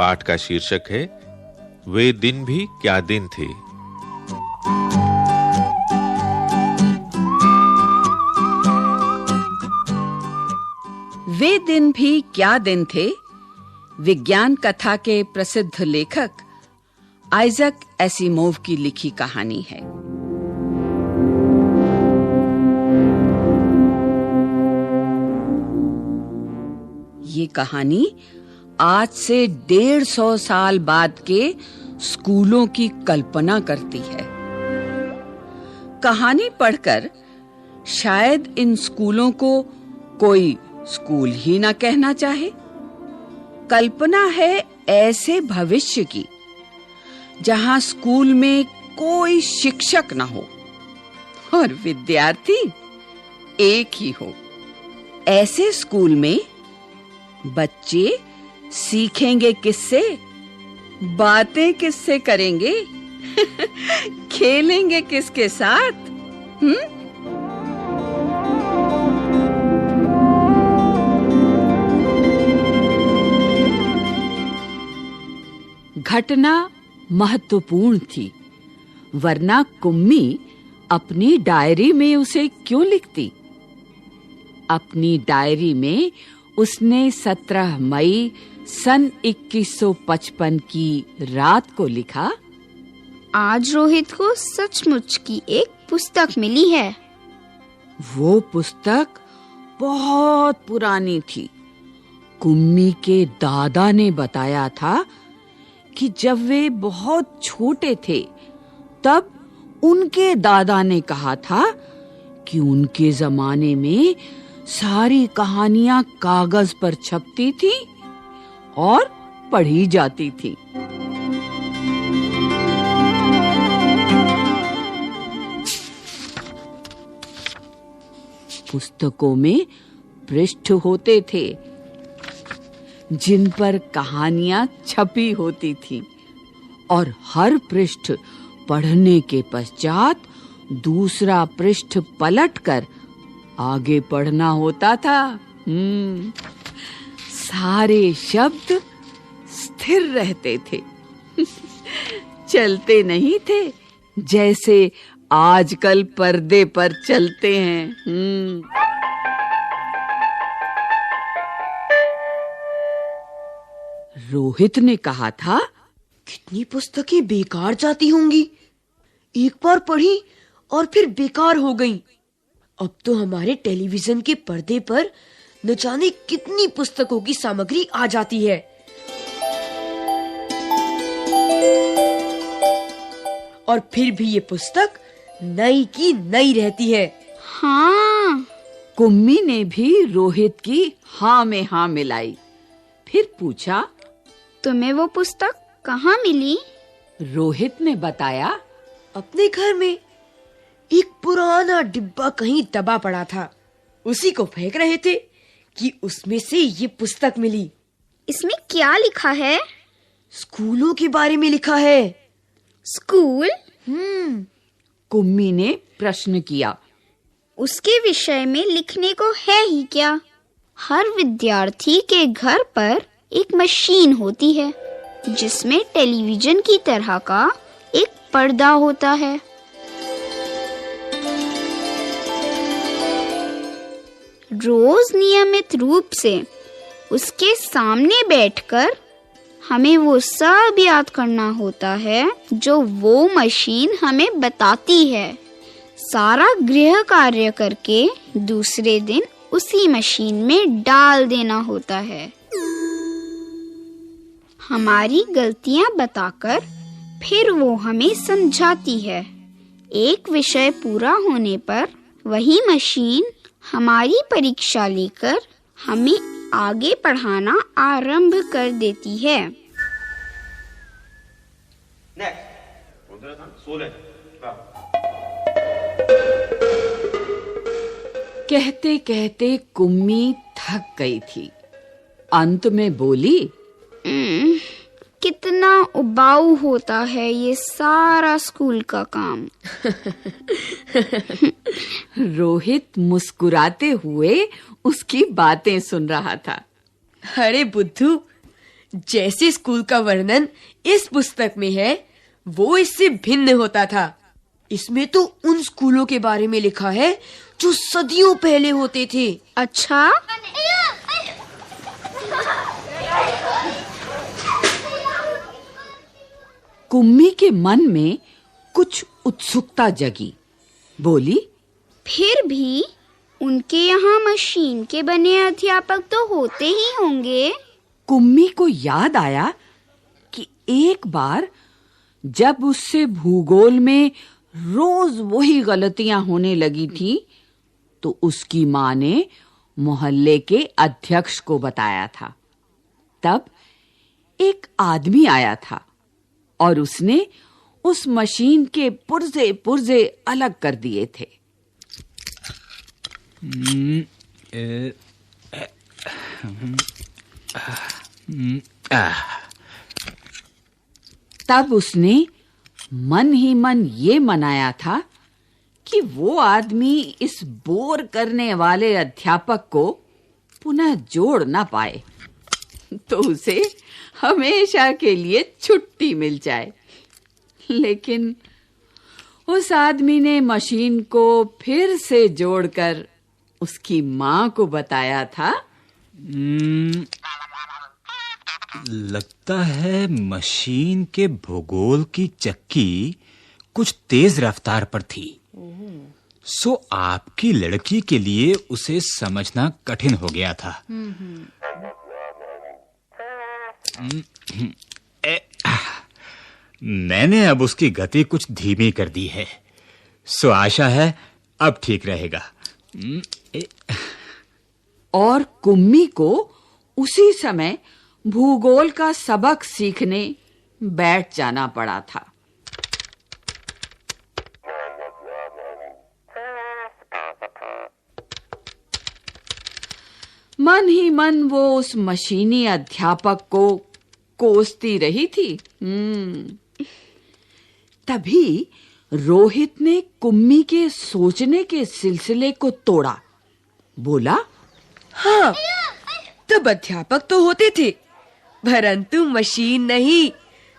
पाठ का शीर्षक है वे दिन भी क्या दिन थे। वे दिन भी क्या दिन थे विज्ञान कथा के प्रसिद्ध लेखक आइजैक एसिमोव की लिखी कहानी है। ये कहानी आज से 150 साल बाद के स्कूलों की कल्पना करती है। कहानी पढ़कर शायद इन स्कूलों को कोई स्कूल ही ना कहना चाहे। कल्पना है ऐसे भविष्य की जहां स्कूल में कोई शिक्षक ना हो और विद्यार्थी एक ही हो। ऐसे स्कूल में बच्चे सीखेंगे किससे, बातें किससे करेंगे, खेलेंगे किसके साथ? घटना महत्वपूर्ण थी, वरना कुम्मी अपनी डायरी में उसे क्यों लिखती? अपनी डायरी में उसने 17 मई सन 2155 की रात को लिखा, आज रोहित को सचमुच की एक पुस्तक मिली है। वो पुस्तक बहुत पुरानी थी। कुम्मी के दादा ने बताया था कि जब वे बहुत छोटे थे तब उनके दादा ने कहा था कि उनके जमाने में सारी कहानियां कागज पर छपती थी और पढ़ी जाती थी। पुस्तकों में पृष्ठ होते थे जिन पर कहानियां छपी होती थीं और हर पृष्ठ पढ़ने के पश्चात दूसरा पृष्ठ पलटकर आगे पढ़ना होता था। सारे शब्द स्थिर रहते थे, चलते नहीं थे जैसे आजकल पर्दे पर चलते हैं। रोहित ने कहा था, कितनी पुस्तकें बेकार जाती होंगी, एक बार पढ़ी और फिर बेकार हो गईं। अब तो हमारे टेलीविजन के पर्दे पर न जाने कितनी पुस्तकों की सामग्री आ जाती है। और फिर भी ये पुस्तक नई की नई रहती है। हाँ। कुम्मी ने भी रोहित की हाँ में हाँ मिलाई। फिर पूछा, तुम्हें वो पुस्तक कहाँ मिली? रोहित ने बताया, अपने घर में एक पुराना डिब्बा कहीं दबा पड़ा था, उसी को फेंक रहे थे कि उसमें से ये पुस्तक मिली। इसमें क्या लिखा है? स्कूलों के बारे में लिखा है। स्कूल? कुम्मी ने प्रश्न किया। उसके विषय में लिखने को है ही क्या? हर विद्यार्थी के घर पर एक मशीन होती है जिसमें टेलीविजन की तरह का एक पर्दा होता है। रोज नियमित रूप से उसके सामने बैठकर हमें वो सब याद करना होता है जो वो मशीन हमें बताती है। सारा गृह कार्य करके दूसरे दिन उसी मशीन में डाल देना होता है। हमारी गलतियां बताकर फिर वो हमें समझाती है। एक विषय पूरा होने पर वही मशीन हमारी परीक्षा लेकर हमें आगे पढ़ाना आरंभ कर देती है। कहते कहते कुम्मी थक गई थी। अंत में बोली, कितना उबाऊ होता है ये सारा स्कूल का काम। रोहित मुस्कुराते हुए उसकी बातें सुन रहा था। अरे बुद्धू, जैसे स्कूल का वर्णन इस पुस्तक में है, वो इससे भिन्न होता था। इसमें तो उन स्कूलों के बारे में लिखा है जो सदियों पहले होते थे। अच्छा, कुम्मी के मन में कुछ उत्सुकता जगी। बोली, फिर भी उनके यहाँ मशीन के बने अध्यापक तो होते ही होंगे। कुम्मी को याद आया कि एक बार जब उससे भूगोल में रोज वही गलतियां होने लगी थी, तो उसकी माँ ने मोहल्ले के अध्यक्ष को बताया था। तब एक आदमी आया था और उसने उस मशीन के पुर्जे पुर्जे अलग कर दिए थे। तब उसने मन ही मन ये मनाया था कि वो आदमी इस बोर करने वाले अध्यापक को पुनः जोड़ ना पाए, तो उसे हमेशा के लिए छुट्टी मिल जाए। लेकिन उस आदमी ने मशीन को फिर से जोड़कर उसकी माँ को बताया था। लगता है मशीन के भूगोल की चक्की कुछ तेज रफ्तार पर थी, सो आपकी लड़की के लिए उसे समझना कठिन हो गया था। मैंने अब उसकी गति कुछ धीमी कर दी है, सो आशा है अब ठीक रहेगा। और कुम्मी को उसी समय भूगोल का सबक सीखने बैठ जाना पड़ा था। मन ही मन वो उस मशीनी अध्यापक को कोसती रही थी। तभी रोहित ने कुम्मी के सोचने के सिलसिले को तोड़ा। बोला, हाँ, तब अध्यापक तो होते थे, परंतु मशीन नहीं,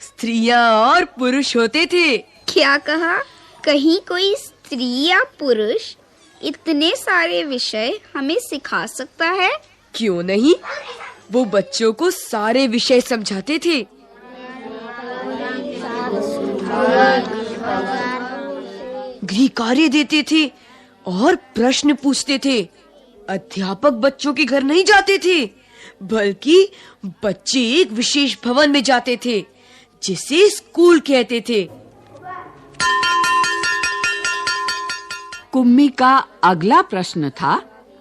स्त्रियां और पुरुष होते थे। क्या कहा? कहीं कोई स्त्री या पुरुष इतने सारे विषय हमें सिखा सकता है? क्यों नहीं, वो बच्चों को सारे विषय समझाते थे। गृह कार्य देते थे और प्रश्न पूछते थे। अध्यापक बच्चों के घर नहीं जाते थे, बल्कि बच्चे एक विशेष भवन में जाते थे जिसे स्कूल कहते थे। कुम्मी का अगला प्रश्न था,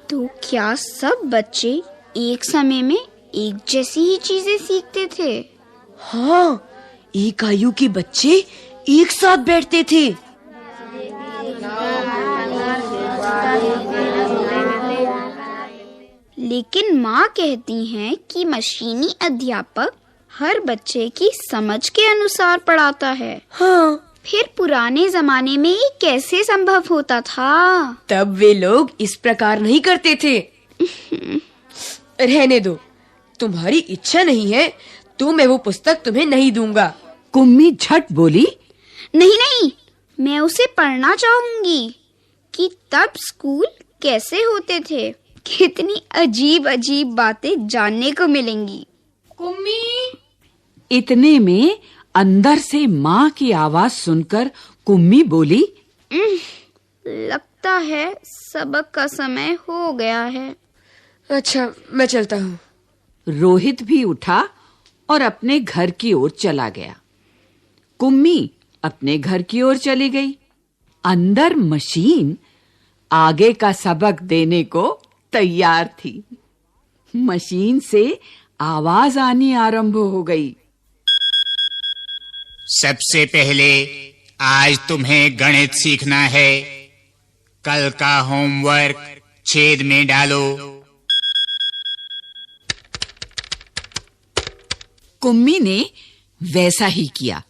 तो क्या सब बच्चे एक समय में एक जैसी ही चीजें सीखते थे? हाँ, एक आयु के बच्चे एक साथ बैठते थे। लेकिन माँ कहती हैं कि मशीनी अध्यापक हर बच्चे की समझ के अनुसार पढ़ाता है। हाँ, फिर पुराने जमाने में ये कैसे संभव होता था? तब वे लोग इस प्रकार नहीं करते थे। रहने दो, तुम्हारी इच्छा नहीं है तो मैं वो पुस्तक तुम्हें नहीं दूंगा। कुम्मी झट बोली, नहीं नहीं, मैं उसे पढ़ना चाहूंगी कि तब स्कूल कैसे होते थे। कितनी अजीब अजीब बातें जानने को मिलेंगी। कुम्मी! इतने में अंदर से माँ की आवाज सुनकर कुम्मी बोली, लगता है सबक का समय हो गया है। अच्छा, मैं चलता हूँ। रोहित भी उठा और अपने घर की ओर चला गया। कुम्मी अपने घर की ओर चली गई। अंदर मशीन आगे का सबक देने को तैयार थी। मशीन से आवाज आनी आरंभ हो गई। सबसे पहले आज तुम्हें गणित सीखना है। कल का होमवर्क छेद में डालो। कुम्मी ने वैसा ही किया।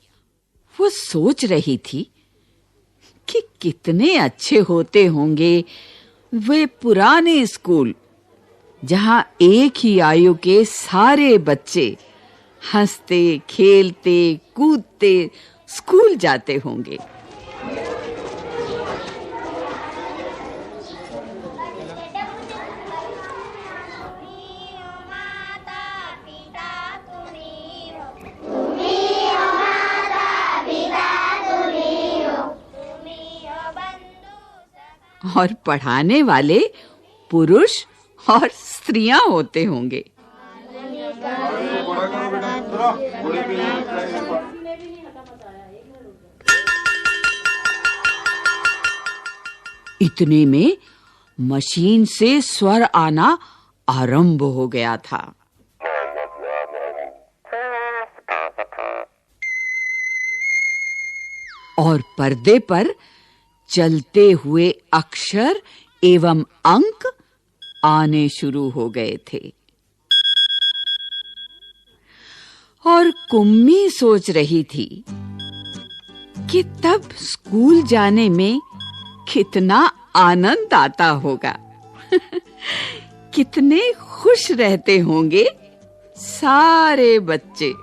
वो सोच रही थी कि कितने अच्छे होते होंगे वे पुराने स्कूल, जहां एक ही आयु के सारे बच्चे हंसते खेलते कूदते स्कूल जाते होंगे। और पढ़ाने वाले पुरुष और स्त्रियां होते होंगे। इतने में मशीन से स्वर आना आरंभ हो गया था। और पर्दे पर चलते हुए अक्षर एवं अंक आने शुरू हो गए थे। और कुम्मी सोच रही थी कि तब स्कूल जाने में कितना आनंद आता होगा। कितने खुश रहते होंगे सारे बच्चे।